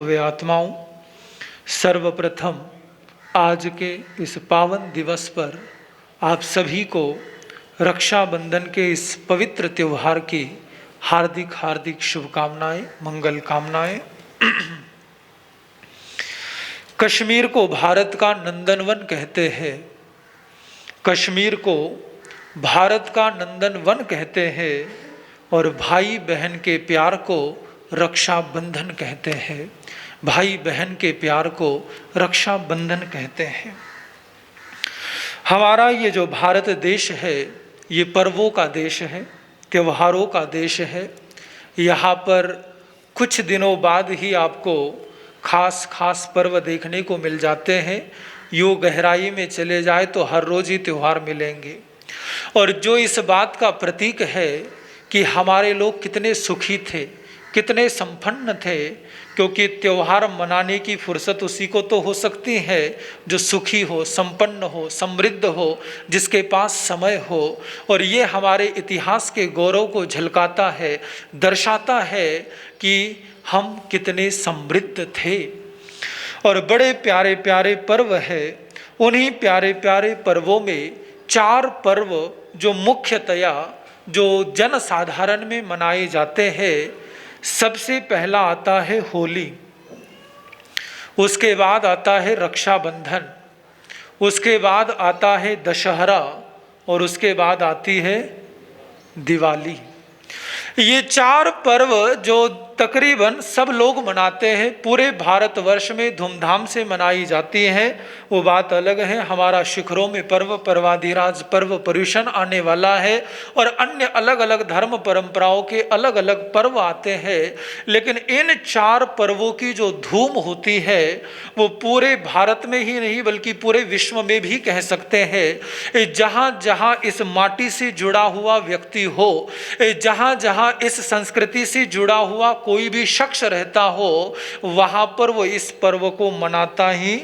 वे आत्माओं, सर्वप्रथम आज के इस पावन दिवस पर आप सभी को रक्षाबंधन के इस पवित्र त्यौहार की हार्दिक हार्दिक शुभकामनाएं, मंगल कामनाएं। कश्मीर को भारत का नंदनवन कहते हैं। कश्मीर को भारत का नंदनवन कहते हैं और भाई बहन के प्यार को रक्षाबंधन कहते हैं। भाई बहन के प्यार को रक्षाबंधन कहते हैं। हमारा ये जो भारत देश है ये पर्वों का देश है, त्योहारों का देश है। यहाँ पर कुछ दिनों बाद ही आपको खास खास पर्व देखने को मिल जाते हैं। यूँ गहराई में चले जाए तो हर रोज़ ही त्यौहार मिलेंगे। और जो इस बात का प्रतीक है कि हमारे लोग कितने सुखी थे, कितने संपन्न थे, क्योंकि त्यौहार मनाने की फुर्सत उसी को तो हो सकती है जो सुखी हो, संपन्न हो, समृद्ध हो, जिसके पास समय हो। और ये हमारे इतिहास के गौरव को झलकाता है, दर्शाता है कि हम कितने समृद्ध थे। और बड़े प्यारे प्यारे पर्व है। उन्हीं प्यारे प्यारे पर्वों में 4 पर्व जो मुख्यतया जो जन साधारण में मनाए जाते हैं। सबसे पहला आता है होली, उसके बाद आता है रक्षाबंधन, उसके बाद आता है दशहरा और उसके बाद आती है दिवाली। ये 4 पर्व जो तकरीबन सब लोग मनाते हैं, पूरे भारतवर्ष में धूमधाम से मनाई जाती हैं, वो बात अलग है। हमारा शिखरों में पर्व पर्वाधिराज पर्व पर्युषण आने वाला है और अन्य अलग अलग धर्म परंपराओं के अलग अलग पर्व आते हैं। लेकिन इन 4 पर्वों की जो धूम होती है वो पूरे भारत में ही नहीं बल्कि पूरे विश्व में भी कह सकते हैं। जहाँ जहाँ इस माटी से जुड़ा हुआ व्यक्ति हो, जहाँ जहाँ इस संस्कृति से जुड़ा हुआ कोई भी शख्स रहता हो, वहाँ पर वो इस पर्व को मनाता ही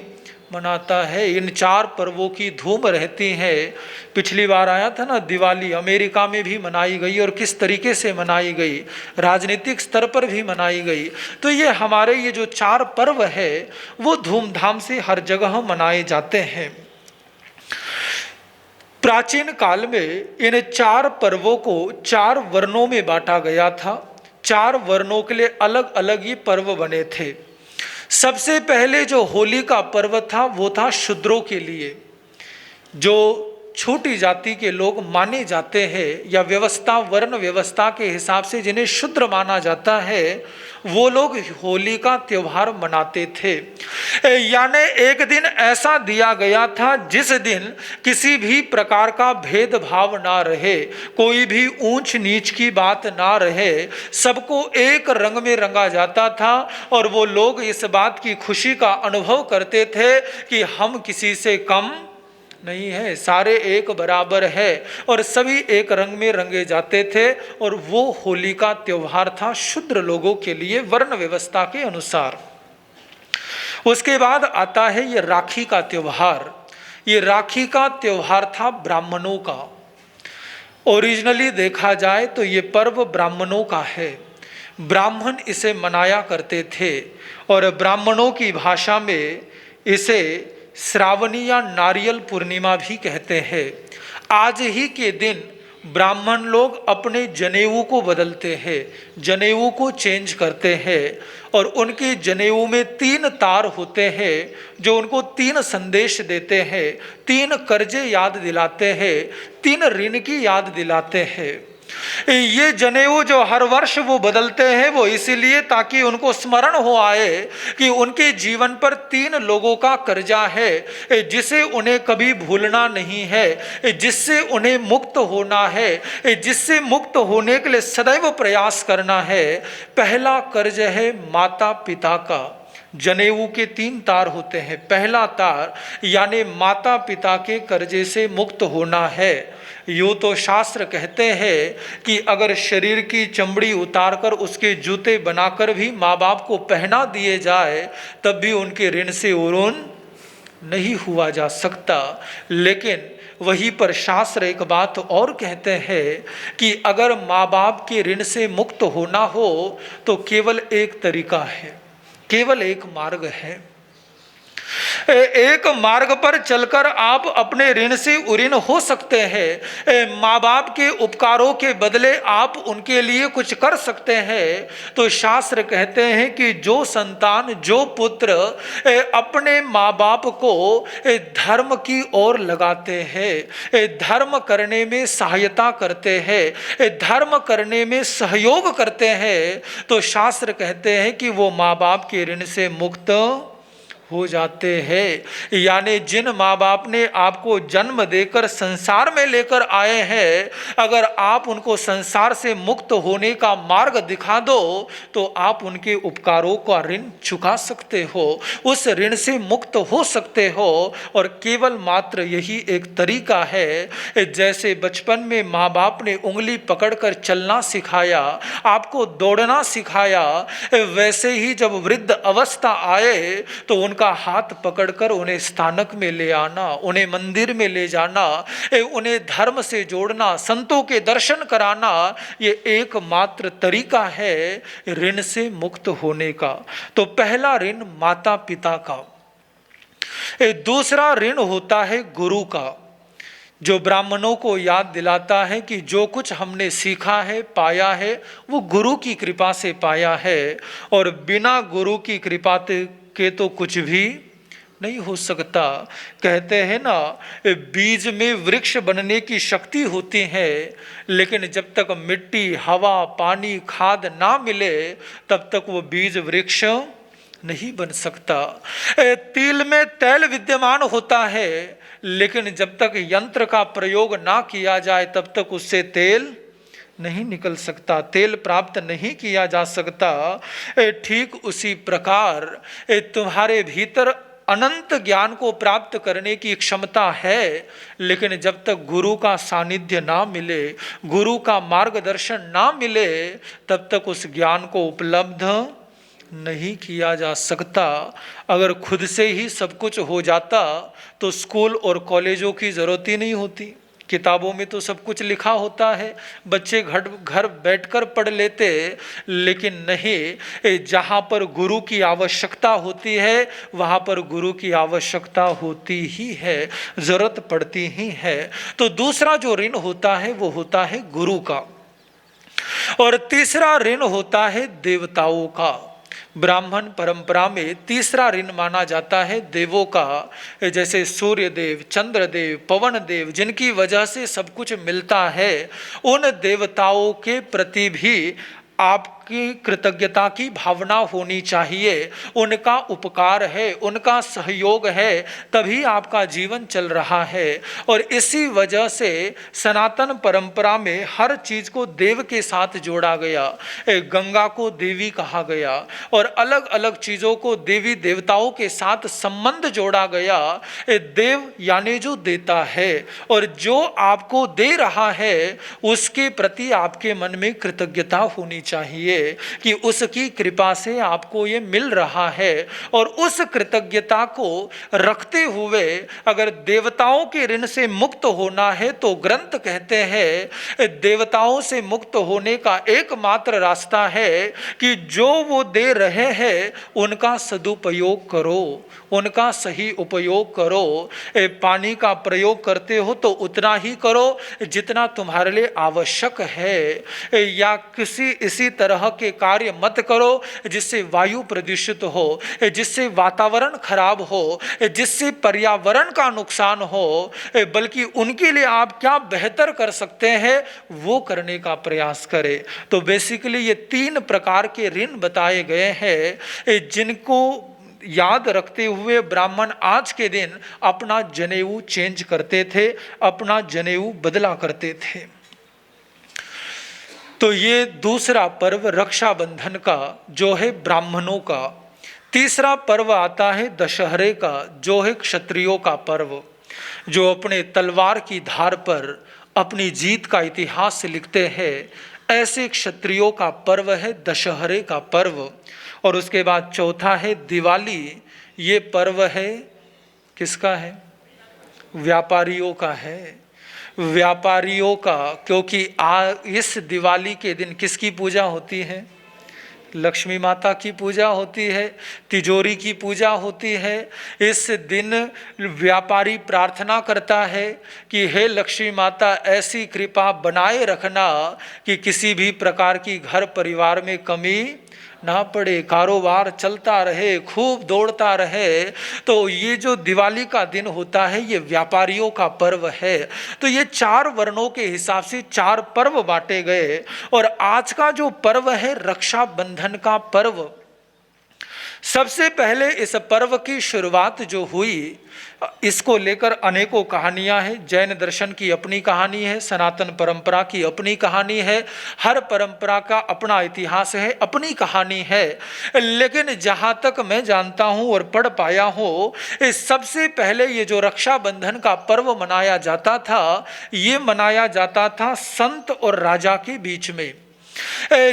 मनाता है। इन 4 पर्वों की धूम रहती है। पिछली बार आया था ना, दिवाली अमेरिका में भी मनाई गई और किस तरीके से मनाई गई, राजनीतिक स्तर पर भी मनाई गई। तो ये हमारे ये जो 4 पर्व है वो धूमधाम से हर जगह मनाए जाते हैं। प्राचीन काल में इन 4 पर्वों को 4 वर्णों में बांटा गया था। 4 वर्णों के लिए अलग अलग ये पर्व बने थे। सबसे पहले जो होली का पर्व था वो था शूद्रों के लिए, जो छोटी जाति के लोग माने जाते हैं या व्यवस्था वर्ण व्यवस्था के हिसाब से जिन्हें शूद्र माना जाता है, वो लोग होली का त्यौहार मनाते थे। यानी एक दिन ऐसा दिया गया था जिस दिन किसी भी प्रकार का भेदभाव ना रहे, कोई भी ऊंच नीच की बात ना रहे, सबको एक रंग में रंगा जाता था। और वो लोग इस बात की खुशी का अनुभव करते थे कि हम किसी से कम नहीं है, सारे एक बराबर है और सभी एक रंग में रंगे जाते थे। और वो होली का त्यौहार था शूद्र लोगों के लिए वर्ण व्यवस्था के अनुसार। उसके बाद आता है ये राखी का त्यौहार। ये राखी का त्यौहार था ब्राह्मणों का। ओरिजिनली देखा जाए तो ये पर्व ब्राह्मणों का है। ब्राह्मण इसे मनाया करते थे और ब्राह्मणों की भाषा में इसे श्रावणी या नारियल पूर्णिमा भी कहते हैं। आज ही के दिन ब्राह्मण लोग अपने जनेऊ को बदलते हैं, जनेऊ को चेंज करते हैं और उनके जनेऊ में 3 तार होते हैं जो उनको 3 संदेश देते हैं, 3 कर्जे याद दिलाते हैं, 3 ऋण की याद दिलाते हैं। ये जनेऊ जो हर वर्ष वो बदलते हैं वो इसीलिए ताकि उनको स्मरण हो आए कि उनके जीवन पर 3 लोगों का कर्जा है जिसे उन्हें कभी भूलना नहीं है, जिससे उन्हें मुक्त होना है, जिससे मुक्त होने के लिए सदैव प्रयास करना है। पहला कर्ज है माता पिता का। जनेऊ के 3 तार होते हैं। पहला तार यानी माता पिता के कर्जे से मुक्त होना है। यूँ तो शास्त्र कहते हैं कि अगर शरीर की चमड़ी उतारकर उसके जूते बनाकर भी माँ बाप को पहना दिए जाए तब भी उनके ऋण से उरून नहीं हुआ जा सकता। लेकिन वहीं पर शास्त्र एक बात और कहते हैं कि अगर माँ बाप के ऋण से मुक्त होना हो तो केवल एक तरीका है, केवल एक मार्ग है। एक मार्ग पर चलकर आप अपने ऋण से उऋण हो सकते हैं। माँ बाप के उपकारों के बदले आप उनके लिए कुछ कर सकते हैं। तो शास्त्र कहते हैं कि जो संतान, जो पुत्र अपने माँ बाप को धर्म की ओर लगाते हैं, धर्म करने में सहायता करते हैं, धर्म करने में सहयोग करते हैं, तो शास्त्र कहते हैं कि वो माँ बाप के ऋण से मुक्त हो जाते हैं। यानी जिन माँ बाप ने आपको जन्म देकर संसार में लेकर आए हैं, अगर आप उनको संसार से मुक्त होने का मार्ग दिखा दो तो आप उनके उपकारों का ऋण चुका सकते हो, उस ऋण से मुक्त हो सकते हो। और केवल मात्र यही एक तरीका है। जैसे बचपन में माँ बाप ने उंगली पकड़कर चलना सिखाया, आपको दौड़ना सिखाया, वैसे ही जब वृद्ध अवस्था आए तो उनका हाथ पकड़कर उन्हें स्थानक में ले आना, उन्हें मंदिर में ले जाना, उन्हें धर्म से जोड़ना, संतों के दर्शन कराना, ये एकमात्र तरीका है ऋण से मुक्त होने का। तो पहला ऋण माता पिता का। दूसरा ऋण होता है गुरु का, जो ब्राह्मणों को याद दिलाता है कि जो कुछ हमने सीखा है, पाया है, वो गुरु की कृपा से पाया है, और बिना गुरु की कृपा के तो कुछ भी नहीं हो सकता। कहते हैं ना, बीज में वृक्ष बनने की शक्ति होती है, लेकिन जब तक मिट्टी, हवा, पानी, खाद ना मिले तब तक वो बीज वृक्ष नहीं बन सकता। तिल में तेल विद्यमान होता है, लेकिन जब तक यंत्र का प्रयोग ना किया जाए तब तक उससे तेल नहीं निकल सकता, तेल प्राप्त नहीं किया जा सकता। ठीक उसी प्रकार तुम्हारे भीतर अनंत ज्ञान को प्राप्त करने की क्षमता है, लेकिन जब तक गुरु का सानिध्य ना मिले, गुरु का मार्गदर्शन ना मिले, तब तक उस ज्ञान को उपलब्ध नहीं किया जा सकता। अगर खुद से ही सब कुछ हो जाता तो स्कूल और कॉलेजों की ज़रूरत ही नहीं होती। किताबों में तो सब कुछ लिखा होता है, बच्चे घर बैठकर पढ़ लेते, लेकिन नहीं, जहाँ पर गुरु की आवश्यकता होती है वहाँ पर गुरु की आवश्यकता होती ही है, ज़रूरत पड़ती ही है। तो दूसरा जो ऋण होता है वो होता है गुरु का। और तीसरा ऋण होता है देवताओं का। ब्राह्मण परंपरा में तीसरा ऋण माना जाता है देवों का। जैसे सूर्य देव, चंद्र देव, पवन देव, जिनकी वजह से सब कुछ मिलता है, उन देवताओं के प्रति भी आपकी कृतज्ञता की भावना होनी चाहिए। उनका उपकार है, उनका सहयोग है, तभी आपका जीवन चल रहा है। और इसी वजह से सनातन परंपरा में हर चीज को देव के साथ जोड़ा गया। गंगा को देवी कहा गया और अलग अलग चीजों को देवी देवताओं के साथ संबंध जोड़ा गया। देव यानी जो देता है, और जो आपको दे रहा है उसके प्रति आपके मन में कृतज्ञता होनी चाहिए कि उसकी कृपा से आपको ये मिल रहा है। और उस कृतज्ञता को रखते हुए अगर देवताओं के ऋण से मुक्त होना है तो ग्रंथ कहते हैं देवताओं से मुक्त होने का एकमात्र रास्ता है कि जो वो दे रहे हैं उनका सदुपयोग करो, उनका सही उपयोग करो। पानी का प्रयोग करते हो तो उतना ही करो जितना तुम्हारे लिए आवश्यक है, या किसी इसी तरह के कार्य मत करो जिससे वायु प्रदूषित हो, जिससे वातावरण खराब हो, जिससे पर्यावरण का नुकसान हो, बल्कि उनके लिए आप क्या बेहतर कर सकते हैं वो करने का प्रयास करें। तो बेसिकली ये 3 प्रकार के ऋण बताए गए हैं जिनको याद रखते हुए ब्राह्मण आज के दिन अपना जनेऊ चेंज करते थे, अपना जनेऊ बदला करते थे। तो ये दूसरा पर्व रक्षाबंधन का जो है ब्राह्मणों का। तीसरा पर्व आता है दशहरे का, जो है क्षत्रियों का पर्व, जो अपने तलवार की धार पर अपनी जीत का इतिहास लिखते हैं। ऐसे क्षत्रियों का पर्व है दशहरे का पर्व। और उसके बाद चौथा है दिवाली। ये पर्व है किसका है? व्यापारियों का है, व्यापारियों का, क्योंकि इस दिवाली के दिन किसकी पूजा होती है? लक्ष्मी माता की पूजा होती है, तिजोरी की पूजा होती है। इस दिन व्यापारी प्रार्थना करता है कि हे लक्ष्मी माता, ऐसी कृपा बनाए रखना कि किसी भी प्रकार की घर परिवार में कमी ना पड़े, कारोबार चलता रहे, खूब दौड़ता रहे। तो ये जो दिवाली का दिन होता है ये व्यापारियों का पर्व है। तो ये 4 वर्णों के हिसाब से 4 पर्व बांटे गए। और आज का जो पर्व है रक्षाबंधन का पर्व, सबसे पहले इस पर्व की शुरुआत जो हुई, इसको लेकर अनेकों कहानियां हैं। जैन दर्शन की अपनी कहानी है, सनातन परंपरा की अपनी कहानी है, हर परंपरा का अपना इतिहास है, अपनी कहानी है। लेकिन जहां तक मैं जानता हूं और पढ़ पाया हूं, सबसे पहले ये जो रक्षाबंधन का पर्व मनाया जाता था, ये मनाया जाता था संत और राजा के बीच में।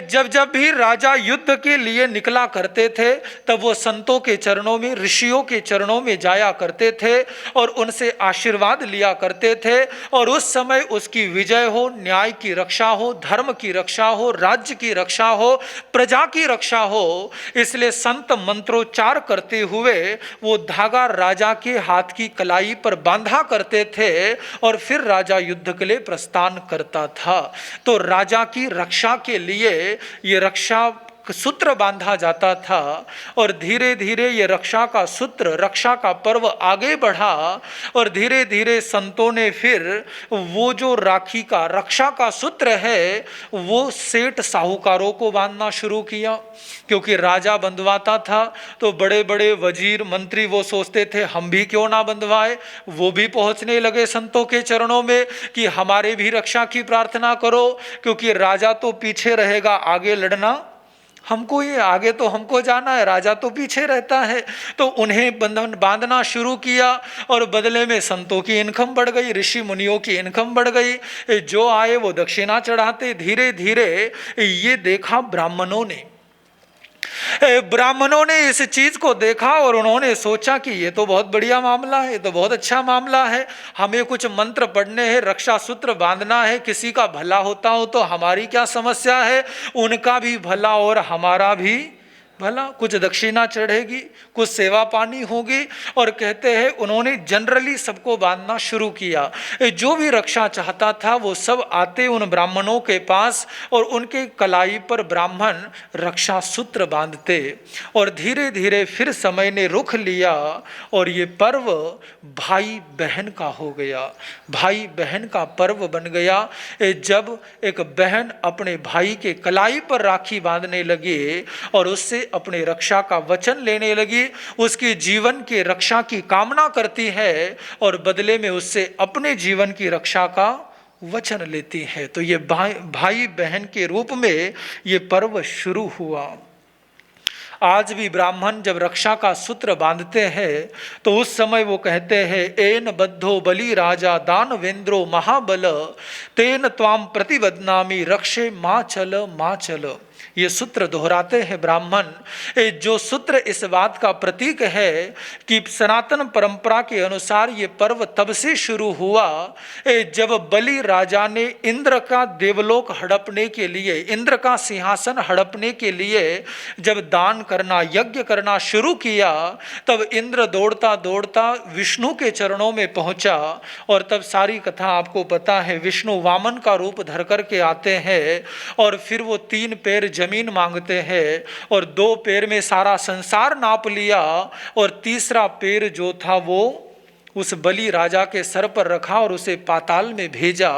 जब जब भी राजा युद्ध के लिए निकला करते थे, तब वो संतों के चरणों में, ऋषियों के चरणों में जाया करते थे और उनसे आशीर्वाद लिया करते थे। और उस समय उसकी विजय हो, न्याय की रक्षा हो, धर्म की रक्षा हो, राज्य की रक्षा हो, प्रजा की रक्षा हो, इसलिए संत मंत्रोच्चार करते हुए वो धागा राजा के हाथ की कलाई पर बांधा करते थे और फिर राजा युद्ध के लिए प्रस्थान करता था। तो राजा की रक्षा के लिए ये रक्षा सूत्र बांधा जाता था। और धीरे धीरे ये रक्षा का सूत्र, रक्षा का पर्व आगे बढ़ा और धीरे धीरे संतों ने फिर वो जो राखी का, रक्षा का सूत्र है, वो सेठ साहूकारों को बांधना शुरू किया। क्योंकि राजा बंधवाता था तो बड़े बड़े वजीर मंत्री वो सोचते थे हम भी क्यों ना बंधवाए। वो भी पहुंचने लगे संतों के चरणों में कि हमारे भी रक्षा की प्रार्थना करो, क्योंकि राजा तो पीछे रहेगा, आगे लड़ना हमको, ये आगे तो हमको जाना है, राजा तो पीछे रहता है। तो उन्हें बंधन बांधना शुरू किया और बदले में संतों की इनकम बढ़ गई, ऋषि मुनियों की इनकम बढ़ गई। जो आए वो दक्षिणा चढ़ाते। धीरे धीरे ये देखा ब्राह्मणों ने। ब्राह्मणों ने इस चीज को देखा और उन्होंने सोचा कि ये तो बहुत बढ़िया मामला है, ये तो बहुत अच्छा मामला है। हमें कुछ मंत्र पढ़ने हैं, रक्षा सूत्र बांधना है, किसी का भला होता हो तो हमारी क्या समस्या है, उनका भी भला और हमारा भी भला। कुछ दक्षिणा चढ़ेगी, कुछ सेवा पानी होगी। और कहते हैं उन्होंने जनरली सबको बांधना शुरू किया। जो भी रक्षा चाहता था वो सब आते उन ब्राह्मणों के पास और उनके कलाई पर ब्राह्मण रक्षा सूत्र बांधते। और धीरे धीरे फिर समय ने रुख लिया और ये पर्व भाई बहन का हो गया, भाई बहन का पर्व बन गया। जब एक बहन अपने भाई के कलाई पर राखी बांधने लगी और उससे अपने रक्षा का वचन लेने लगी, उसके जीवन की रक्षा की कामना करती है और बदले में उससे अपने जीवन की रक्षा का वचन लेती है। तो ये भाई बहन के रूप में ये पर्व शुरू हुआ। आज भी ब्राह्मण जब रक्षा का सूत्र बांधते हैं तो उस समय वो कहते हैं एन बद्धो बलि राजा दानवेंद्रो महाबल तेन त्वाम प्रतिबध्नामि रक्षे माँ चल। ये सूत्र दोहराते हैं ब्राह्मण। जो सूत्र इस बात का प्रतीक है कि सनातन परंपरा के अनुसार ये पर्व तब से शुरू हुआ जब बलि राजा ने इंद्र का देवलोक हड़पने के लिए, इंद्र का सिंहासन हड़पने के लिए जब दान करना, यज्ञ करना शुरू किया, तब इंद्र दौड़ता दौड़ता विष्णु के चरणों में पहुंचा। और तब सारी कथा आपको पता है, विष्णु वामन का रूप धर करके आते हैं और फिर वो 3 पैर जमीन मांगते हैं और 2 पैर में सारा संसार नाप लिया और तीसरा पैर जो था वो उस बलि राजा के सर पर रखा और उसे पाताल में भेजा।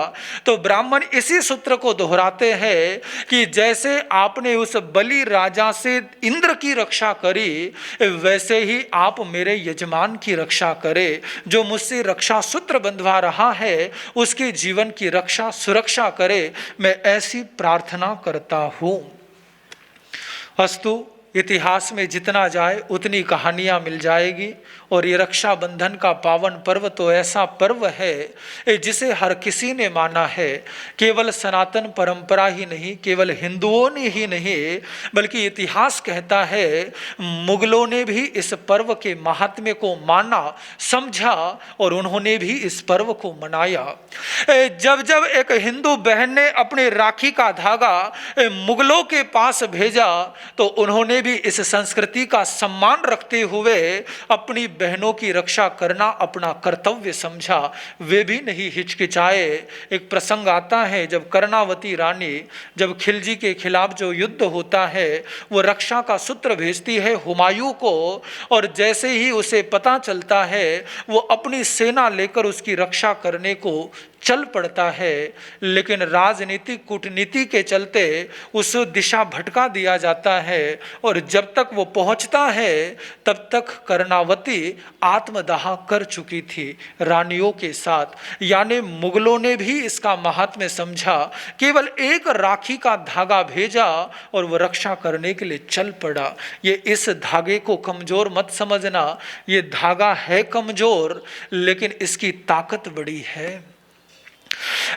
तो ब्राह्मण इसी सूत्र को दोहराते हैं कि जैसे आपने उस बलि राजा से इंद्र की रक्षा करी, वैसे ही आप मेरे यजमान की रक्षा करें। जो मुझसे रक्षा सूत्र बंधवा रहा है उसके जीवन की रक्षा, सुरक्षा करे, मैं ऐसी प्रार्थना करता हूँ। अस्तु, इतिहास में जितना जाए उतनी कहानियाँ मिल जाएगी। और ये रक्षाबंधन का पावन पर्व तो ऐसा पर्व है जिसे हर किसी ने माना है। केवल सनातन परंपरा ही नहीं, केवल हिंदुओं ने ही नहीं, बल्कि इतिहास कहता है मुगलों ने भी इस पर्व के महात्म्य को माना, समझा और उन्होंने भी इस पर्व को मनाया। जब जब एक हिंदू बहन ने अपने राखी का धागा मुगलों के पास भेजा तो उन्होंने भी इस संस्कृति का सम्मान रखते हुए अपनी बहनों की रक्षा करना अपना कर्तव्य समझा। वे भी नहीं हिचकिचाए। एक प्रसंग आता है जब कर्णावती रानी जब खिलजी के खिलाफ जो युद्ध होता है वो रक्षा का सूत्र भेजती है हुमायूं को, और जैसे ही उसे पता चलता है वो अपनी सेना लेकर उसकी रक्षा करने को चल पड़ता है। लेकिन राजनीतिक कूटनीति के चलते उस दिशा भटका दिया जाता है और जब तक वो पहुंचता है तब तक कर्णावती आत्मदाह कर चुकी थी रानियों के साथ। यानी मुगलों ने भी इसका महात्म्य समझा, केवल एक राखी का धागा भेजा और वो रक्षा करने के लिए चल पड़ा। ये इस धागे को कमजोर मत समझना, ये धागा है कमजोर लेकिन इसकी ताकत बड़ी है।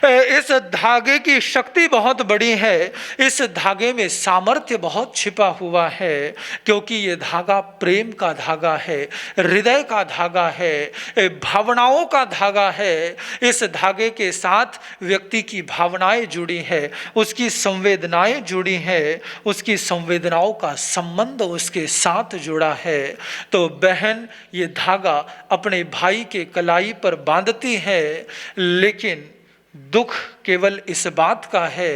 इस धागे की शक्ति बहुत बड़ी है, इस धागे में सामर्थ्य बहुत छिपा हुआ है, क्योंकि ये धागा प्रेम का धागा है, हृदय का धागा है, भावनाओं का धागा है। इस धागे के साथ व्यक्ति की भावनाएं जुड़ी हैं, उसकी संवेदनाएं जुड़ी हैं, उसकी संवेदनाओं का संबंध उसके साथ जुड़ा है। तो बहन ये धागा अपने भाई के कलाई पर बांधती है, लेकिन दुख केवल इस बात का है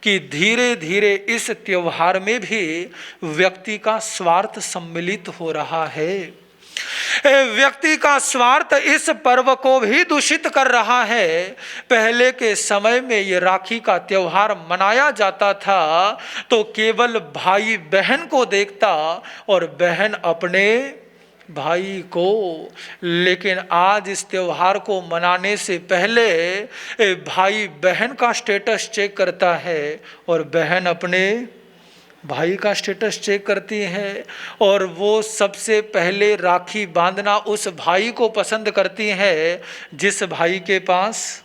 कि धीरे धीरे इस त्योहार में भी व्यक्ति का स्वार्थ सम्मिलित हो रहा है। व्यक्ति का स्वार्थ इस पर्व को भी दूषित कर रहा है। पहले के समय में ये राखी का त्योहार मनाया जाता था तो केवल भाई बहन को देखता और बहन अपने भाई को, लेकिन आज इस त्योहार को मनाने से पहले भाई बहन का स्टेटस चेक करता है और बहन अपने भाई का स्टेटस चेक करती है, और वो सबसे पहले राखी बांधना उस भाई को पसंद करती है जिस भाई के पास,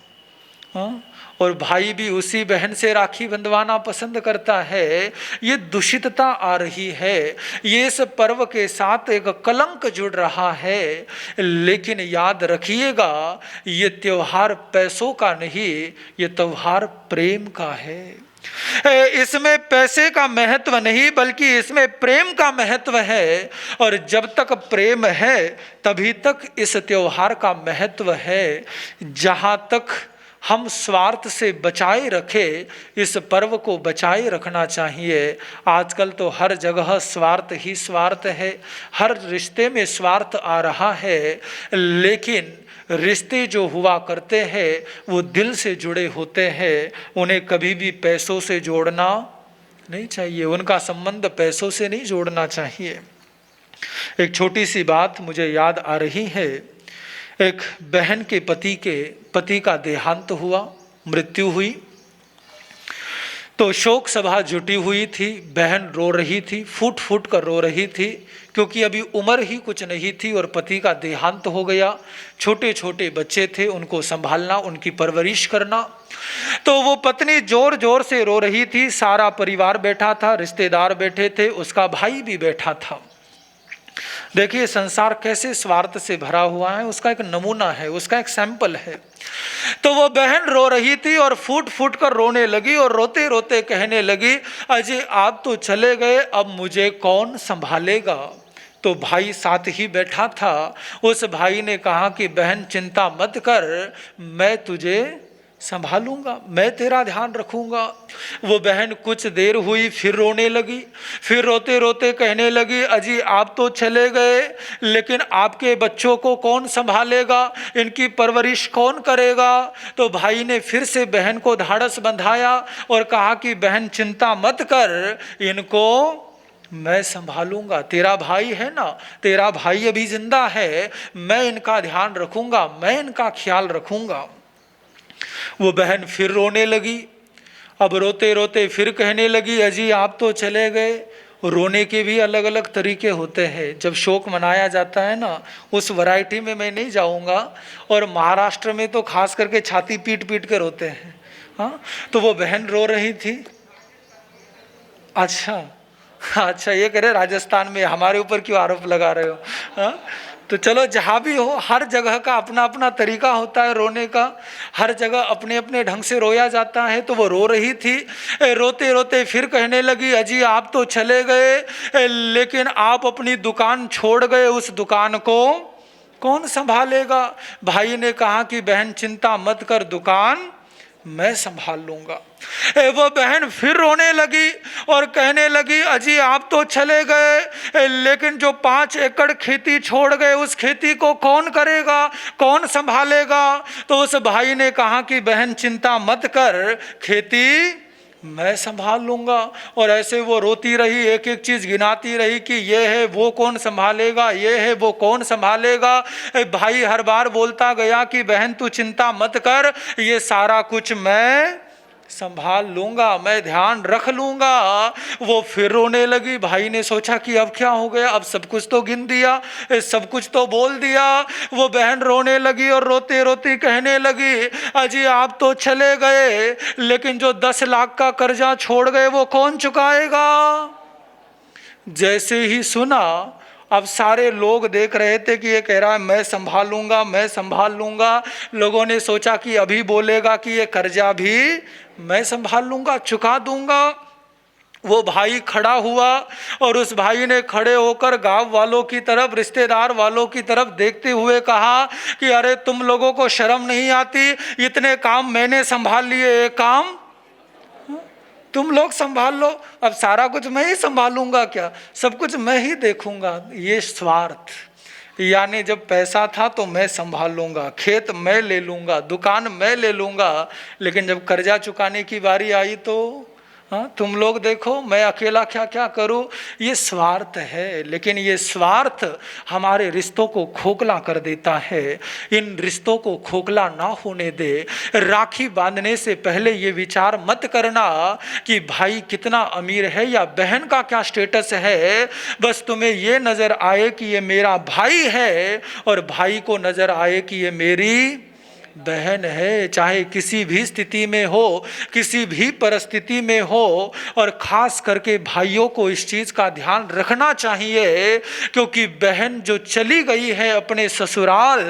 हाँ, और भाई भी उसी बहन से राखी बंधवाना पसंद करता है। ये दूषितता आ रही है, ये इस पर्व के साथ एक कलंक जुड़ रहा है। लेकिन याद रखिएगा ये त्योहार पैसों का नहीं, ये त्योहार प्रेम का है। इसमें पैसे का महत्व नहीं बल्कि इसमें प्रेम का महत्व है, और जब तक प्रेम है तभी तक इस त्योहार का महत्व है। जहाँ तक हम स्वार्थ से बचाए रखे, इस पर्व को बचाए रखना चाहिए। आजकल तो हर जगह स्वार्थ ही स्वार्थ है, हर रिश्ते में स्वार्थ आ रहा है, लेकिन रिश्ते जो हुआ करते हैं वो दिल से जुड़े होते हैं, उन्हें कभी भी पैसों से जोड़ना नहीं चाहिए, उनका संबंध पैसों से नहीं जोड़ना चाहिए। एक छोटी सी बात मुझे याद आ रही है। एक बहन के पति का देहांत हुआ, मृत्यु हुई, तो शोक सभा जुटी हुई थी। बहन रो रही थी, फूट फूट कर रो रही थी, क्योंकि अभी उम्र ही कुछ नहीं थी और पति का देहांत हो गया। छोटे छोटे बच्चे थे, उनको संभालना, उनकी परवरिश करना। तो वो पत्नी जोर जोर से रो रही थी। सारा परिवार बैठा था, रिश्तेदार बैठे थे, उसका भाई भी बैठा था। देखिए संसार कैसे स्वार्थ से भरा हुआ है, उसका एक नमूना है, उसका एक सैंपल है। तो वो बहन रो रही थी और फूट फूट कर रोने लगी और रोते रोते कहने लगी, अजय आप तो चले गए, अब मुझे कौन संभालेगा। तो भाई साथ ही बैठा था, उस भाई ने कहा कि बहन चिंता मत कर, मैं तुझे संभालूंगा, मैं तेरा ध्यान रखूंगा। वो बहन कुछ देर हुई फिर रोने लगी, फिर रोते रोते कहने लगी, अजी आप तो चले गए लेकिन आपके बच्चों को कौन संभालेगा, इनकी परवरिश कौन करेगा। तो भाई ने फिर से बहन को ढाढ़स बंधाया और कहा कि बहन चिंता मत कर, इनको मैं संभालूंगा, तेरा भाई है ना, तेरा भाई अभी जिंदा है, मैं इनका ध्यान रखूंगा, मैं इनका ख्याल रखूंगा। वो बहन फिर रोने लगी। अब रोते रोते फिर कहने लगी, अजी आप तो चले गए रोने के भी अलग अलग तरीके होते हैं। जब शोक मनाया जाता है ना, उस वैरायटी में मैं नहीं जाऊंगा। और महाराष्ट्र में तो खास करके छाती पीट पीट कर रोते हैं। हाँ, तो वो बहन रो रही थी। अच्छा, अच्छा, ये कह रहे राजस्थान में हमारे ऊपर क्यों आरोप लगा रहे हो? हाँ, तो चलो जहाँ भी हो, हर जगह का अपना अपना तरीका होता है रोने का। हर जगह अपने अपने ढंग से रोया जाता है। तो वो रो रही थी। रोते रोते फिर कहने लगी, अजी आप तो चले गए, लेकिन आप अपनी दुकान छोड़ गए, उस दुकान को कौन संभालेगा? भाई ने कहा कि बहन चिंता मत कर, दुकान मैं संभाल लूंगा। वो बहन फिर रोने लगी और कहने लगी, अजी आप तो चले गए, लेकिन जो 5 एकड़ खेती छोड़ गए, उस खेती को कौन करेगा, कौन संभालेगा? तो उस भाई ने कहा कि बहन चिंता मत कर, खेती मैं संभाल लूंगा। और ऐसे वो रोती रही, एक एक चीज गिनाती रही कि ये है वो कौन संभालेगा, ये है वो कौन संभालेगा। भाई हर बार बोलता गया कि बहन तू चिंता मत कर, ये सारा कुछ मैं संभाल लूंगा, मैं ध्यान रख लूंगा। वो फिर रोने लगी। भाई ने सोचा कि अब क्या हो गया, अब सब कुछ तो गिन दिया, सब कुछ तो बोल दिया। वो बहन रोने लगी और रोते रोते कहने लगी, अजी आप तो चले गए, लेकिन जो 10 लाख का कर्जा छोड़ गए वो कौन चुकाएगा? जैसे ही सुना, अब सारे लोग देख रहे थे कि ये कह रहा है मैं संभाल लूंगा, मैं संभाल लूंगा। लोगों ने सोचा कि अभी बोलेगा कि ये कर्जा भी मैं संभाल लूंगा, चुका दूंगा। वो भाई खड़ा हुआ और उस भाई ने खड़े होकर गांव वालों की तरफ, रिश्तेदार वालों की तरफ देखते हुए कहा कि अरे तुम लोगों को शर्म नहीं आती? इतने काम मैंने संभाल लिए, एक काम तुम लोग संभाल लो। अब सारा कुछ मैं ही संभालूंगा क्या? सब कुछ मैं ही देखूंगा। ये स्वार्थ, यानी जब पैसा था तो मैं संभाल लूंगा, खेत मैं ले लूंगा, दुकान मैं ले लूंगा, लेकिन जब कर्जा चुकाने की बारी आई तो हाँ, तुम लोग देखो मैं अकेला क्या क्या करूं। ये स्वार्थ है, लेकिन ये स्वार्थ हमारे रिश्तों को खोखला कर देता है। इन रिश्तों को खोखला ना होने दे। राखी बांधने से पहले ये विचार मत करना कि भाई कितना अमीर है या बहन का क्या स्टेटस है। बस तुम्हें ये नजर आए कि ये मेरा भाई है और भाई को नजर आए कि ये मेरी बहन है। चाहे किसी भी स्थिति में हो, किसी भी परिस्थिति में हो। और खास करके भाइयों को इस चीज का ध्यान रखना चाहिए, क्योंकि बहन जो चली गई है अपने ससुराल,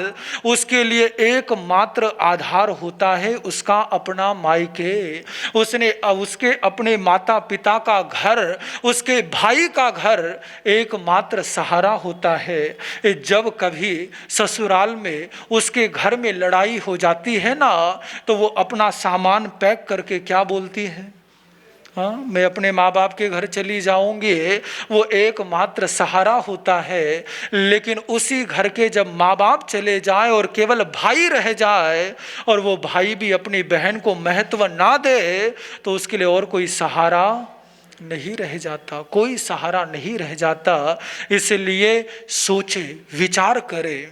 उसके लिए एकमात्र आधार होता है उसका अपना मायके। उसके अपने माता पिता का घर, उसके भाई का घर एकमात्र सहारा होता है। जब कभी ससुराल में उसके घर में लड़ाई हो जाती है ना, तो वो अपना सामान पैक करके क्या बोलती है? हाँ, मैं अपने माँ बाप के घर चली जाऊंगी। वो एकमात्र सहारा होता है। लेकिन उसी घर के जब माँ बाप चले जाए और केवल भाई रह जाए, और वो भाई भी अपनी बहन को महत्व ना दे, तो उसके लिए और कोई सहारा नहीं रह जाता, कोई सहारा नहीं रह जाता। इसलिए सोचे, विचार करें,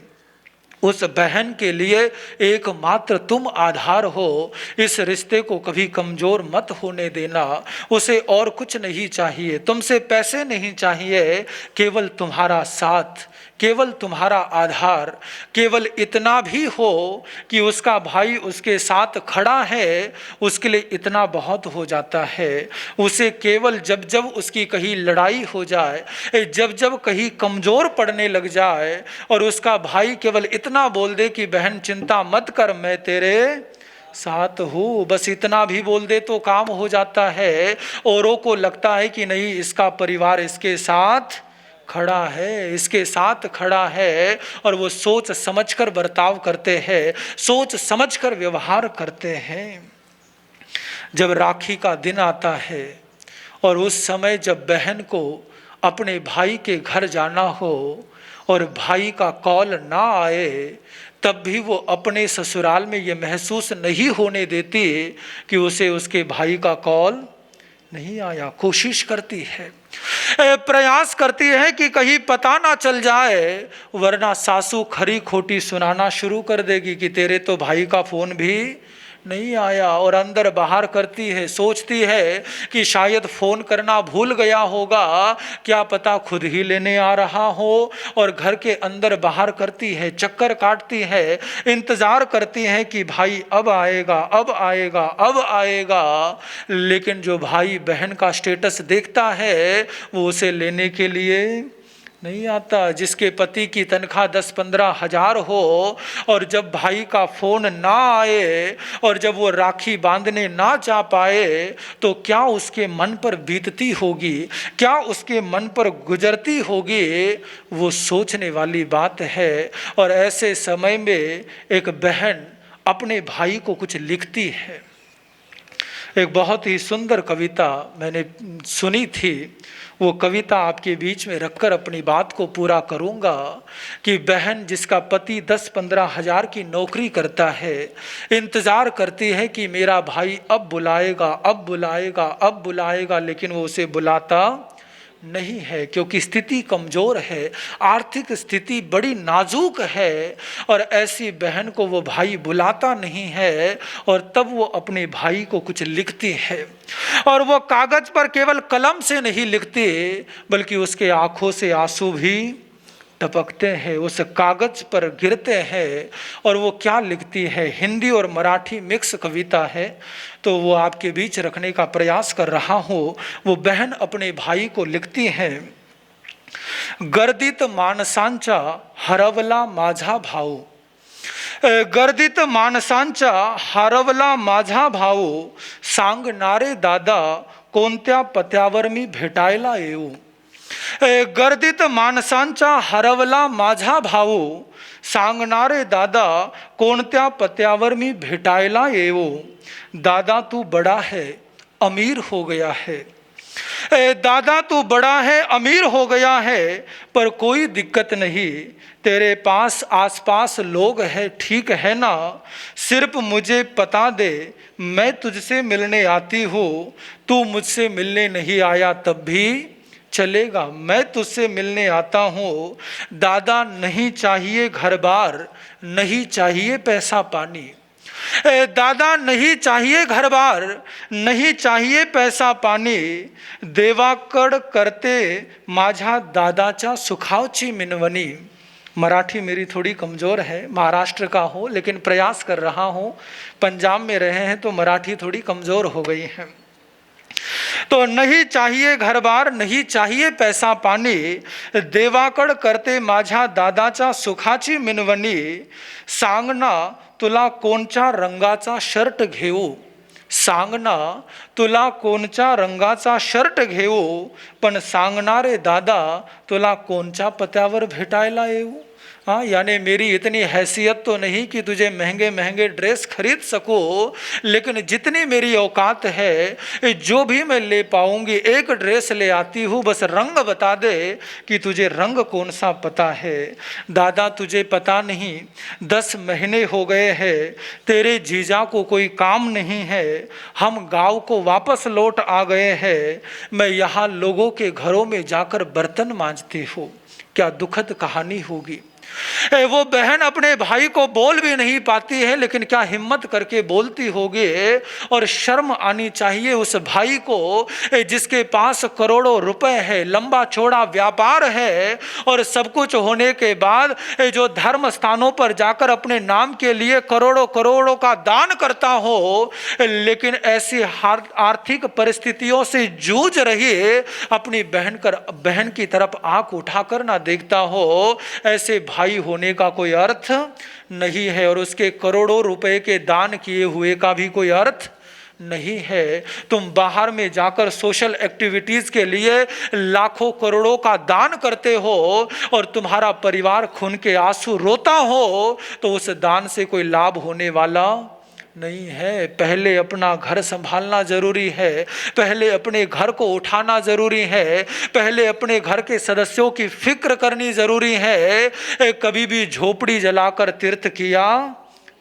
उस बहन के लिए एकमात्र तुम आधार हो। इस रिश्ते को कभी कमजोर मत होने देना। उसे और कुछ नहीं चाहिए, तुमसे पैसे नहीं चाहिए, केवल तुम्हारा साथ, केवल तुम्हारा आधार। केवल इतना भी हो कि उसका भाई उसके साथ खड़ा है, उसके लिए इतना बहुत हो जाता है। उसे केवल जब जब उसकी कहीं लड़ाई हो जाए, जब जब कहीं कमजोर पड़ने लग जाए, और उसका भाई केवल इतना बोल दे कि बहन चिंता मत कर, मैं तेरे साथ हूँ, बस इतना भी बोल दे तो काम हो जाता है। औरों को लगता है कि नहीं, इसका परिवार इसके साथ खड़ा है, इसके साथ खड़ा है, और वो सोच समझकर बर्ताव करते हैं, सोच समझकर व्यवहार करते हैं। जब राखी का दिन आता है और उस समय जब बहन को अपने भाई के घर जाना हो और भाई का कॉल ना आए, तब भी वो अपने ससुराल में ये महसूस नहीं होने देती कि उसे उसके भाई का कॉल नहीं आया। कोशिश करती है, प्रयास करती है कि कहीं पता ना चल जाए, वरना सासू खरी खोटी सुनाना शुरू कर देगी कि तेरे तो भाई का फोन भी नहीं आया, और अंदर बाहर करती है, सोचती है कि शायद फ़ोन करना भूल गया होगा, क्या पता खुद ही लेने आ रहा हो, और घर के अंदर बाहर करती है, चक्कर काटती है, इंतज़ार करती है कि भाई अब आएगा, अब आएगा, अब आएगा। लेकिन जो भाई बहन का स्टेटस देखता है वो उसे लेने के लिए नहीं आता। जिसके पति की तनख्वाह 10-15 हज़ार हो और जब भाई का फ़ोन ना आए और जब वो राखी बांधने ना जा पाए तो क्या उसके मन पर बीतती होगी, क्या उसके मन पर गुजरती होगी, वो सोचने वाली बात है। और ऐसे समय में एक बहन अपने भाई को कुछ लिखती है। एक बहुत ही सुंदर कविता मैंने सुनी थी, वो कविता आपके बीच में रखकर अपनी बात को पूरा करूंगा कि बहन जिसका पति 10-15 हज़ार की नौकरी करता है, इंतज़ार करती है कि मेरा भाई अब बुलाएगा, अब बुलाएगा, अब बुलाएगा, लेकिन वो उसे बुलाता नहीं है क्योंकि स्थिति कमज़ोर है, आर्थिक स्थिति बड़ी नाजुक है, और ऐसी बहन को वो भाई बुलाता नहीं है। और तब वो अपने भाई को कुछ लिखती है, और वो कागज़ पर केवल कलम से नहीं लिखती बल्कि उसके आँखों से आंसू भी टपकते हैं, उस कागज़ पर गिरते हैं। और वो क्या लिखती है, हिंदी और मराठी मिक्स कविता है, तो वो आपके बीच रखने का प्रयास कर रहा हूँ। वो बहन अपने भाई को लिखती है, गर्दित माणसांचा हरवला माझा भाऊ, गर्दित माणसांचा हरवला माझा भाऊ, सांगणारे दादा कोणत्या पत्यावर मी भेटायला येऊ। गर्दित माणसांचा हरवला माझा भाऊ, सांगणारे दादा कोणत्या पत्यावर मी भेटायला येऊ। दादा तू बड़ा है अमीर हो गया है, दादा तू बड़ा है अमीर हो गया है, पर कोई दिक्कत नहीं, तेरे पास आसपास लोग हैं ठीक है ना। सिर्फ मुझे पता दे मैं तुझसे मिलने आती हूँ, तू मुझसे मिलने नहीं आया तब भी चलेगा, मैं तुझसे मिलने आता हूँ। दादा नहीं चाहिए घर बार, नहीं चाहिए पैसा पानी, दादा नहीं चाहिए घर बार, नहीं चाहिए पैसा पानी, देवाकड करते माझ्या दादाच्या सुखावची मिनवणी। मराठी मेरी थोड़ी कमज़ोर है, महाराष्ट्र का हूँ लेकिन प्रयास कर रहा हूँ, पंजाब में रहे हैं तो मराठी थोड़ी कमज़ोर हो गई है। तो नहीं चाहिए घर बार, नहीं चाहिए पैसा पानी, देवाकड करते माझ्या दादाच्या सुखाची मिनवणी, सांगना तुला कोणच्या रंगाचा शर्ट घेऊ, सांगना तुला कोणच्या रंगाचा शर्ट घेऊ, पण सांगणारे दादा तुला कोणच्या पत्यावर भेटायला येऊ। हाँ, यानी मेरी इतनी हैसियत तो नहीं कि तुझे महंगे महंगे ड्रेस खरीद सकूँ, लेकिन जितनी मेरी औकात है जो भी मैं ले पाऊँगी एक ड्रेस ले आती हूँ, बस रंग बता दे कि तुझे रंग कौन सा पता है। दादा तुझे पता नहीं 10 महीने हो गए हैं तेरे जीजा को कोई काम नहीं है, हम गांव को वापस लौट आ गए हैं, मैं यहाँ लोगों के घरों में जाकर बर्तन मांजती हूँ। क्या दुखद कहानी होगी। वो बहन अपने भाई को बोल भी नहीं पाती है, लेकिन क्या हिम्मत करके बोलती होगी। और शर्म आनी चाहिए उस भाई को जिसके पास करोड़ों रुपए है, लंबा चौड़ा व्यापार है, और सब कुछ होने के बाद जो धर्म स्थानों पर जाकर अपने नाम के लिए करोड़ों करोड़ों का दान करता हो, लेकिन ऐसी आर्थिक परिस्थितियों से जूझ रही अपनी बहन की तरफ आंख उठाकर ना देखता हो, ऐसे भाई होने का कोई अर्थ नहीं है, और उसके करोड़ों रुपए के दान किए हुए का भी कोई अर्थ नहीं है। तुम बाहर में जाकर सोशल एक्टिविटीज के लिए लाखों करोड़ों का दान करते हो और तुम्हारा परिवार खून के आंसू रोता हो, तो उस दान से कोई लाभ होने वाला नहीं है। पहले अपना घर संभालना जरूरी है, पहले अपने घर को उठाना जरूरी है, पहले अपने घर के सदस्यों की फिक्र करनी जरूरी है। कभी भी झोपड़ी जलाकर तीर्थ किया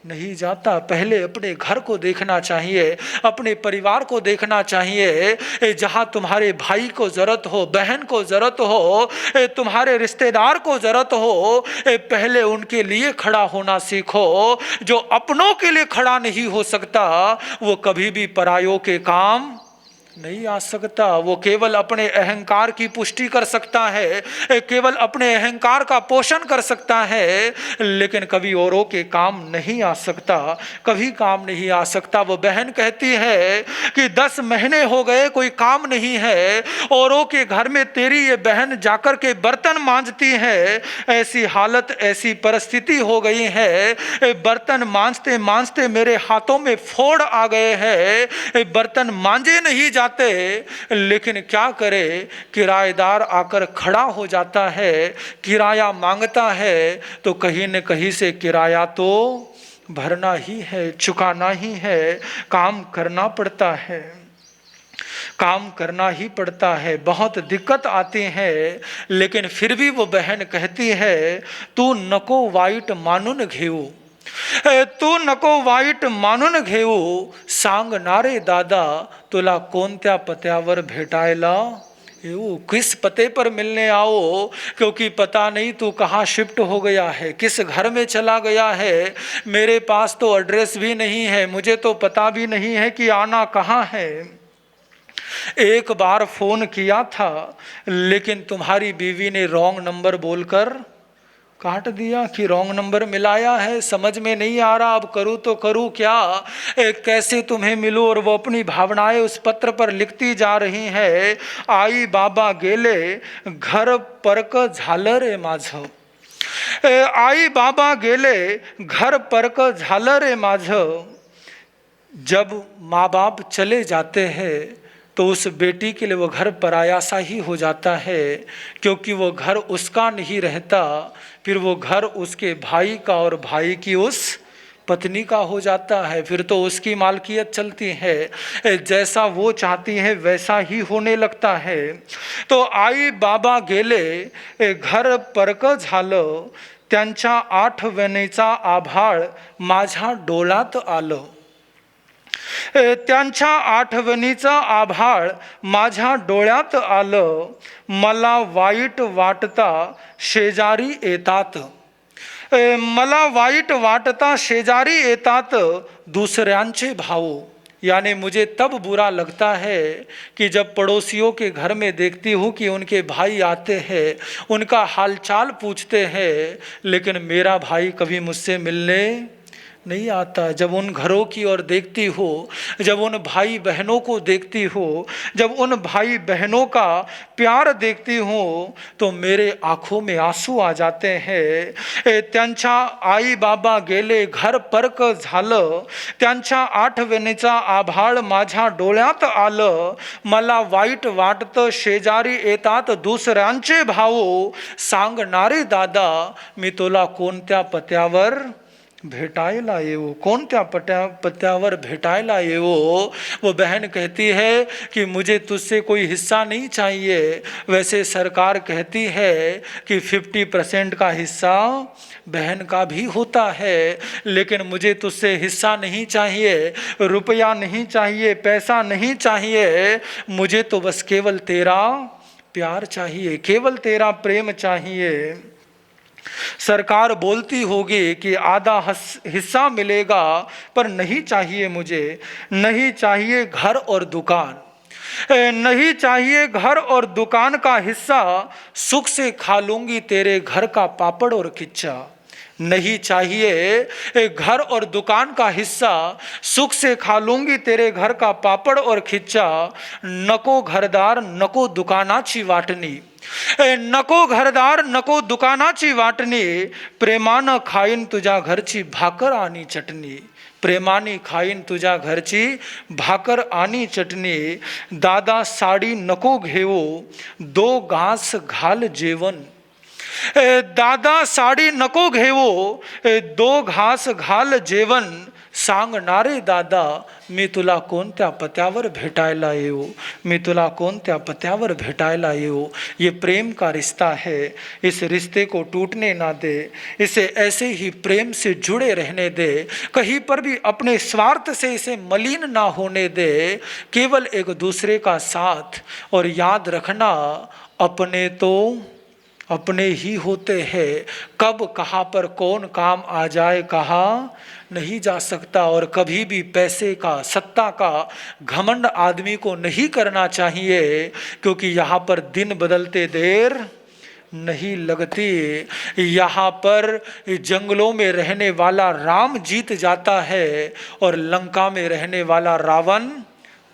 नहीं जाता। पहले अपने घर को देखना चाहिए, अपने परिवार को देखना चाहिए। जहाँ तुम्हारे भाई को ज़रूरत हो, बहन को ज़रूरत हो, तुम्हारे रिश्तेदार को ज़रूरत हो, पहले उनके लिए खड़ा होना सीखो। जो अपनों के लिए खड़ा नहीं हो सकता वो कभी भी परायों के काम नहीं आ सकता। वो केवल अपने अहंकार की पुष्टि कर सकता है, केवल अपने अहंकार का पोषण कर सकता है, लेकिन कभी औरों के काम नहीं आ सकता, कभी काम नहीं आ सकता। वो बहन कहती है कि 10 महीने हो गए कोई काम नहीं है, औरों के घर में तेरी ये बहन जाकर के बर्तन मांजती है। ऐसी हालत, ऐसी परिस्थिति हो गई है, बर्तन मांजते मांजते मेरे हाथों में फोड़ आ गए हैं, बर्तन मांजे नहीं जाते। लेकिन क्या करे, किराएदार आकर खड़ा हो जाता है, किराया मांगता है, तो कहीं न कहीं से किराया तो भरना ही है, चुकाना ही है, काम करना पड़ता है, काम करना ही पड़ता है। बहुत दिक्कत आती है, लेकिन फिर भी वो बहन कहती है, तू नको वाईट मानून घेऊ, तू नको वाईट मानून घेऊ, सांगणारे दादा तुला कोणत्या पत्यावर भेटायला येऊ। किस पते पर मिलने आओ, क्योंकि पता नहीं तू कहाँ शिफ्ट हो गया है, किस घर में चला गया है। मेरे पास तो एड्रेस भी नहीं है, मुझे तो पता भी नहीं है कि आना कहाँ है। एक बार फोन किया था, लेकिन तुम्हारी बीवी ने रॉन्ग नंबर बोलकर काट दिया कि रॉन्ग नंबर मिलाया है, समझ में नहीं आ रहा अब करूँ तो करूँ क्या, कैसे तुम्हें मिलूं। और वो अपनी भावनाएं उस पत्र पर लिखती जा रही है। आई बाबा गेले घर परक झालं रे माझं, आई बाबा गेले घर परक झालं रे माझं। जब माँ बाप चले जाते हैं तो उस बेटी के लिए वो घर पराया सा ही हो जाता है, क्योंकि वो घर उसका नहीं रहता, फिर वो घर उसके भाई का और भाई की उस पत्नी का हो जाता है। फिर तो उसकी मालकियत चलती है, जैसा वो चाहती है वैसा ही होने लगता है। तो आई बाबा गेले घर परक झालं, त्यांच्या आठवणीचा आभाळ माझ्या डोळ्यात आलं, त्यांच्या आठवणीचं आभाळ माझ्या डोळ्यात आलं, मला वाईट वाटता शेजारी येतात, मला वाईट वाटता शेजारी येतात दूसऱ्यांचे भाऊ। यानी मुझे तब बुरा लगता है कि जब पड़ोसियों के घर में देखती हूँ कि उनके भाई आते हैं, उनका हालचाल पूछते हैं, लेकिन मेरा भाई कभी मुझसे मिलने नहीं आता। जब उन घरों की ओर देखती हो, जब उन भाई बहनों को देखती हो, जब उन भाई बहनों का प्यार देखती हो, तो मेरे आँखों में आंसू आ जाते हैं। त्यांच्या आई बाबा गेले घर परक झालं, त्यांच्या आठवणीचा आभाळ माझ्या डोळ्यात आलं, मला वाईट वाटतं शेजारी येतात दुसऱ्यांचे भाऊ, सांगणारे दादा मी तुला कोणत्या पत्यावर भेटायला येऊ, कोणत्या पत्यावर भेटायला येऊ। वो बहन कहती है कि मुझे तुझसे कोई हिस्सा नहीं चाहिए। वैसे सरकार कहती है कि 50% का हिस्सा बहन का भी होता है, लेकिन मुझे तुझसे हिस्सा नहीं चाहिए, रुपया नहीं चाहिए, पैसा नहीं चाहिए, मुझे तो बस केवल तेरा प्यार चाहिए, केवल तेरा प्रेम चाहिए। सरकार बोलती होगी कि आधा हिस्सा मिलेगा, पर नहीं चाहिए मुझे, नहीं चाहिए घर और दुकान, नहीं चाहिए घर और दुकान का हिस्सा, सुख से खा लूंगी तेरे घर का पापड़ और खिच्चा। नहीं चाहिए घर और दुकान का हिस्सा, सुख से खा लूंगी तेरे घर का पापड़ और खिच्चा। नको घरदार नको दुकानाची वाटणी, नको घरदार नको दुकानाची वाटणी, प्रेमानं खाईन तुझ्या घरची भाकर आणि चटणी, प्रेमाने खाईन तुझ्या घरची भाकर आणि चटणी। दादा साडी नको घेऊ, 2 घास घाल जेवण, दादा साडी नको घेऊ, 2 घास घाल जेवण, सांगणारे दादा मी तुला कोणत्या पत्यावर भेटायला येऊ, मी तुला कोणत्या पत्यावर भेटायला येऊ। ये प्रेम का रिश्ता है, इस रिश्ते को टूटने ना दे, इसे ऐसे ही प्रेम से जुड़े रहने दे, कहीं पर भी अपने स्वार्थ से इसे मलिन ना होने दे, केवल एक दूसरे का साथ। और याद रखना, अपने तो अपने ही होते हैं, कब कहाँ पर कौन काम आ जाए कहा नहीं जा सकता। और कभी भी पैसे का, सत्ता का घमंड आदमी को नहीं करना चाहिए, क्योंकि यहाँ पर दिन बदलते देर नहीं लगती। यहाँ पर जंगलों में रहने वाला राम जीत जाता है और लंका में रहने वाला रावण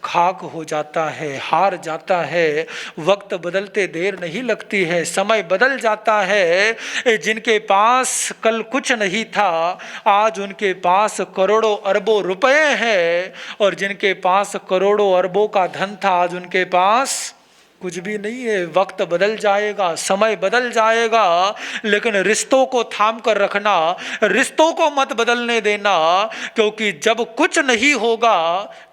खाक हो जाता है, हार जाता है। वक्त बदलते देर नहीं लगती है, समय बदल जाता है। जिनके पास कल कुछ नहीं था, आज उनके पास करोड़ों अरबों रुपए हैं, और जिनके पास करोड़ों अरबों का धन था, आज उनके पास कुछ भी नहीं है। वक्त बदल जाएगा, समय बदल जाएगा, लेकिन रिश्तों को थाम कर रखना, रिश्तों को मत बदलने देना, क्योंकि जब कुछ नहीं होगा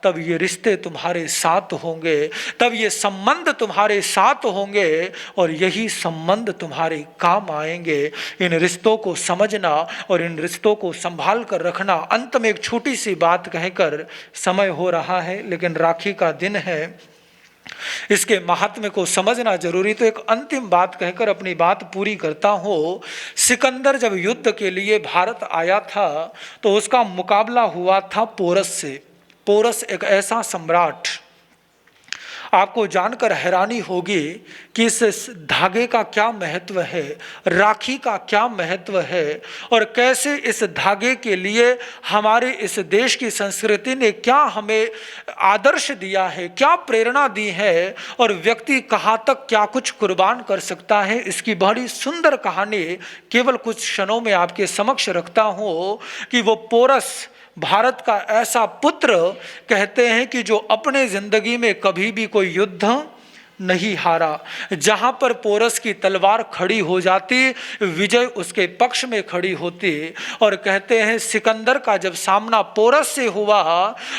तब ये रिश्ते तुम्हारे साथ होंगे, तब ये संबंध तुम्हारे साथ होंगे, और यही संबंध तुम्हारे काम आएंगे। इन रिश्तों को समझना और इन रिश्तों को संभाल कर रखना। अंत में एक छोटी सी बात कहकर, समय हो रहा है लेकिन राखी का दिन है, इसके महात्म्य को समझना जरूरी, तो एक अंतिम बात कहकर अपनी बात पूरी करता हूँ। सिकंदर जब युद्ध के लिए भारत आया था तो उसका मुकाबला हुआ था पोरस से। पोरस एक ऐसा सम्राट, आपको जानकर हैरानी होगी कि इस धागे का क्या महत्व है, राखी का क्या महत्व है, और कैसे इस धागे के लिए हमारे इस देश की संस्कृति ने क्या हमें आदर्श दिया है, क्या प्रेरणा दी है, और व्यक्ति कहाँ तक क्या कुछ कुर्बान कर सकता है। इसकी बड़ी सुंदर कहानी केवल कुछ क्षणों में आपके समक्ष रखता हूँ कि वो पोरस भारत का ऐसा पुत्र, कहते हैं कि जो अपने जिंदगी में कभी भी कोई युद्ध नहीं हारा। जहां पर पोरस की तलवार खड़ी हो जाती, विजय उसके पक्ष में खड़ी होती। और कहते हैं सिकंदर का जब सामना पोरस से हुआ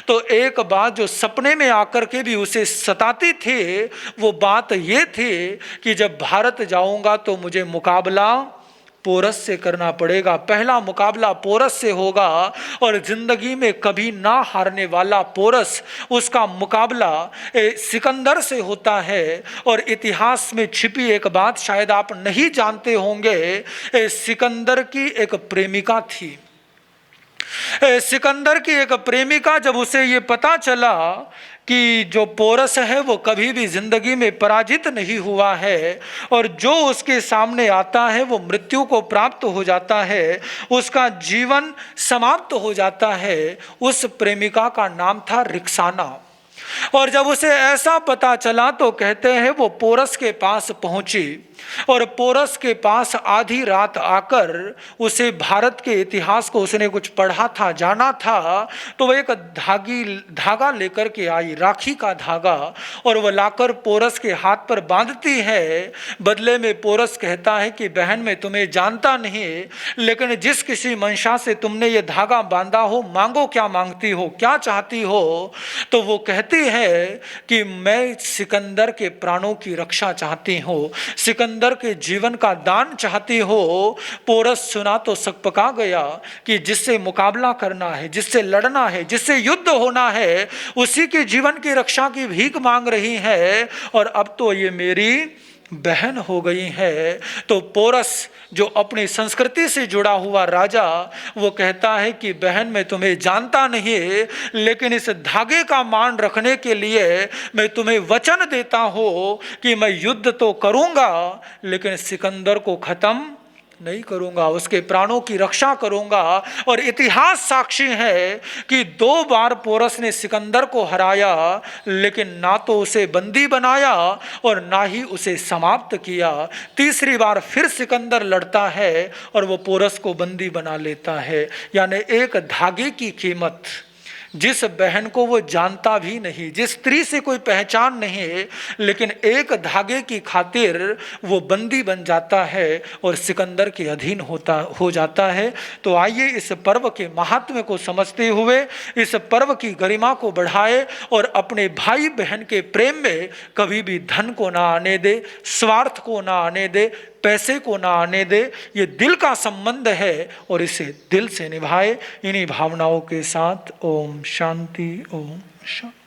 तो एक बात जो सपने में आकर के भी उसे सताती थी, वो बात ये थी कि जब भारत जाऊंगा तो मुझे मुकाबला पोरस से करना पड़ेगा, पहला मुकाबला पोरस से होगा। और जिंदगी में कभी ना हारने वाला पोरस, उसका मुकाबला सिकंदर से होता है। और इतिहास में छिपी एक बात शायद आप नहीं जानते होंगे, सिकंदर की एक प्रेमिका थी। सिकंदर की एक प्रेमिका, जब उसे ये पता चला कि जो पोरस है वो कभी भी जिंदगी में पराजित नहीं हुआ है, और जो उसके सामने आता है वो मृत्यु को प्राप्त हो जाता है, उसका जीवन समाप्त हो जाता है, उस प्रेमिका का नाम था रिक्साना। और जब उसे ऐसा पता चला तो कहते हैं वो पोरस के पास पहुंची, और पोरस के पास आधी रात आकर उसे भारत के इतिहास को उसने कुछ पढ़ा था, जाना था, तो वह एक धागा लेकर के आई, राखी का धागा, और वह लाकर पोरस के हाथ पर बांधती है। बदले में पोरस कहता है कि बहन, मैं तुम्हें जानता नहीं, लेकिन जिस किसी मंशा से तुमने ये धागा बांधा हो, मांगो, क्या मांगती हो, क्या चाहती हो। तो वो कहती है कि मैं सिकंदर के प्राणों की रक्षा चाहती हूँ, सिकंदर के जीवन का दान चाहती हो। पोरस सुना तो सकपका गया कि जिससे मुकाबला करना है, जिससे लड़ना है, जिससे युद्ध होना है, उसी के जीवन की रक्षा की भीख मांग रही है, और अब तो ये मेरी बहन हो गई है। तो पोरस जो अपनी संस्कृति से जुड़ा हुआ राजा, वो कहता है कि बहन, मैं तुम्हें जानता नहीं, लेकिन इस धागे का मान रखने के लिए मैं तुम्हें वचन देता हूँ कि मैं युद्ध तो करूँगा, लेकिन सिकंदर को खत्म नहीं करूंगा, उसके प्राणों की रक्षा करूंगा। और इतिहास साक्षी है कि 2 बार पोरस ने सिकंदर को हराया, लेकिन ना तो उसे बंदी बनाया और ना ही उसे समाप्त किया। तीसरी बार फिर सिकंदर लड़ता है और वो पोरस को बंदी बना लेता है। यानी एक धागे की कीमत, जिस बहन को वो जानता भी नहीं, जिस स्त्री से कोई पहचान नहीं है, लेकिन एक धागे की खातिर वो बंदी बन जाता है और सिकंदर के अधीन हो जाता है। तो आइए इस पर्व के महात्म्य को समझते हुए इस पर्व की गरिमा को बढ़ाए और अपने भाई बहन के प्रेम में कभी भी धन को ना आने दे, स्वार्थ को ना आने दे, पैसे को ना आने दे। ये दिल का संबंध है और इसे दिल से निभाए। इन्हीं भावनाओं के साथ ओम शांति, ओम शांति।